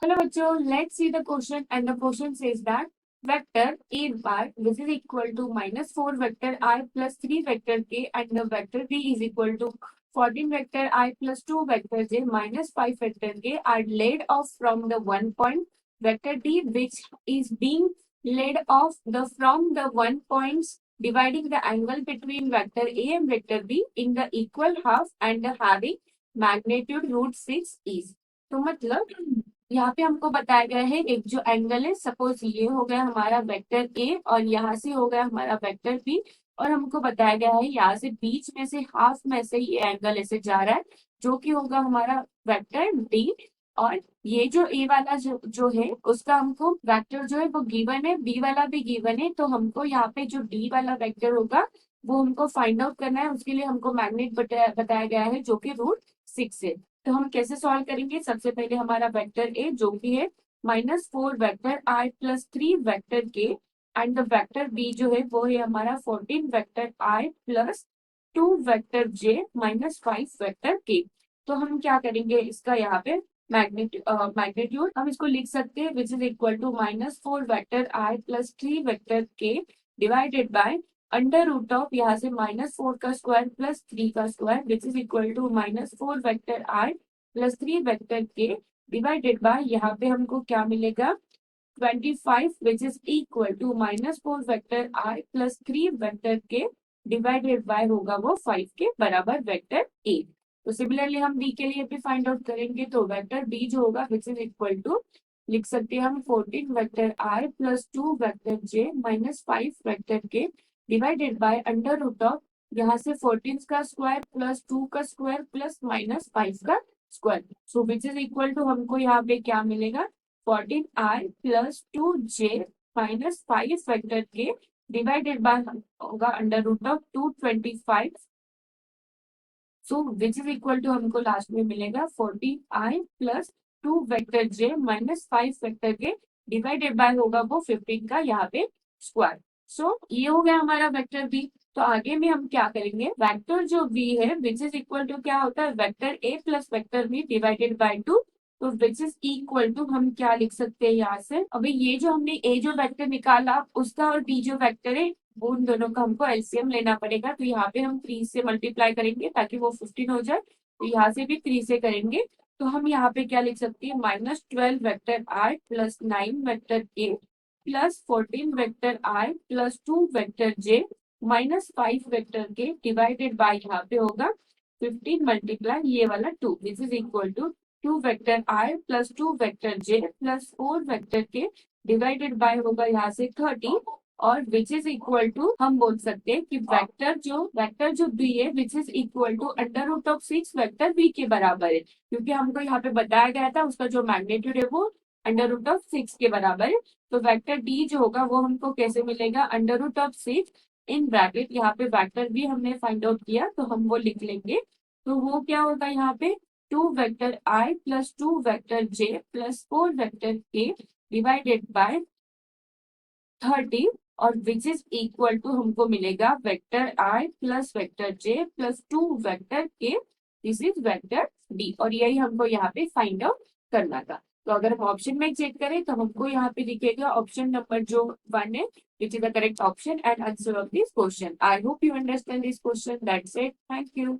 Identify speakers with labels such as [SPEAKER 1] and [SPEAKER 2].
[SPEAKER 1] Hello bachcho, let's see the question, and the question says that vector a bar which is equal to minus 4 vector I plus 3 vector k and the vector b is equal to 14 vector I plus 2 vector j minus 5 vector k are laid off from the one point vector d which is being laid off from the one points dividing the angle between vector a and vector b in the equal half and having magnitude √6 is। तो मतलब यहाँ पे हमको बताया गया है एक जो एंगल है, सपोज ये हो गया हमारा वेक्टर ए और यहाँ से हो गया हमारा वेक्टर बी, और हमको बताया गया है यहाँ से बीच में से हाफ में से ये एंगल ऐसे जा रहा है जो कि होगा हमारा वेक्टर डी। और ये जो ए वाला जो है उसका हमको वेक्टर जो है वो गिवन है, बी वाला भी गिवन है, तो हमको यहाँ पे जो डी वाला वेक्टर होगा वो हमको फाइंड आउट करना है। उसके लिए हमको मैग्नेट बताया गया है जो कि √6 है। तो हम कैसे सॉल्व करेंगे? सबसे पहले हमारा वेक्टर ए जो कि है -4 वेक्टर आई प्लस 3 वेक्टर के एंड द वेक्टर बी जो है वो है हमारा 14 vector I plus 2 vector J -5 vector के। तो हम क्या करेंगे इसका यहाँ पे मैग्नीट्यूड हम इसको लिख सकते हैं which is equal to -4 vector I plus 3 vector K divided by under root of यहाँ से -4 का स्क्वायर प्लस 3 का square which is equal to -4 vector I plus 3 vector K divided by यहाँ पे हमको क्या मिलेगा 25 which is equal to -4 vector I plus 3 vector K divided by होगा वो 5 के बराबर वेक्टर ए। तो सिमिलरली हम बी के लिए भी फाइंड आउट करेंगे, तो वेक्टर बी जो होगा विच इज इक्वल टू लिख सकते हैं हम 14 vector I plus 2 vector J -5 vector K divided by under root of यहाँ से 14 का स्क्वायर प्लस 2 का स्क्वायर प्लस -5 का square. So which is equal to हमको यहाँ पे क्या मिलेगा 14i plus 2j -5 vector K divided by होगा under root of 225। So which is equal to हमको लास्ट में मिलेगा 14i plus 2 vector j -5 vector K divided by होगा वो 15 का यहाँ पे स्क्वायर। सो ये हो गया हमारा वेक्टर बी। तो आगे में हम क्या करेंगे, वेक्टर जो बी है विच इज इक्वल टू क्या होता है vector A plus vector B divided by 2। तो विच इज इक्वल टू हम क्या लिख सकते हैं यहाँ से, अभी ये जो हमने ए जो वेक्टर निकाला उसका और बी जो वेक्टर है वो उन दोनों का हमको एलसीएम लेना पड़ेगा। तो यहाँ पे हम 3 से मल्टीप्लाई करेंगे ताकि वो 15 हो जाए, तो यहाँ से भी 3 से करेंगे। तो हम यहाँ पे क्या लिख सकते हैं -12 vector I plus 9 vector A plus 14 vector I plus 2 vector J -5 vector K divided by यहाँ पे होगा 15 मल्टीप्लाई ये वाला 2 which is equal to 2 vector I plus 2 vector J plus 4 vector K divided by होगा यहाँ से 30 और विच इज इक्वल टू हम बोल सकते हैं कि वेक्टर जो बी है which is equal to under root of 6 vector B के बराबर है, क्योंकि हमको यहाँ पे बताया गया था उसका जो मैग्नीट्यूड है वो अंडर रूट ऑफ 6 के बराबर है। तो वेक्टर डी जो होगा वो हमको कैसे मिलेगा under root of 6 in bracket यहाँ पे वेक्टर बी हमने फाइंड आउट किया तो हम वो लिख लेंगे। तो वो क्या होगा यहाँ पे 2 vector I plus 2 vector J plus 4 vector K divided bye 30 और विच इज इक्वल टू हमको मिलेगा vector I plus vector J plus 2 vector के दिस इज वेक्टर डी, और यही हमको यहाँ पे फाइंड आउट करना था। तो अगर हम ऑप्शन में चेक करें तो हमको यहाँ पे दिखेगा ऑप्शन नंबर जो 1 है which is the correct option and answer of this question. I hope you understand this question. That's it. Thank you.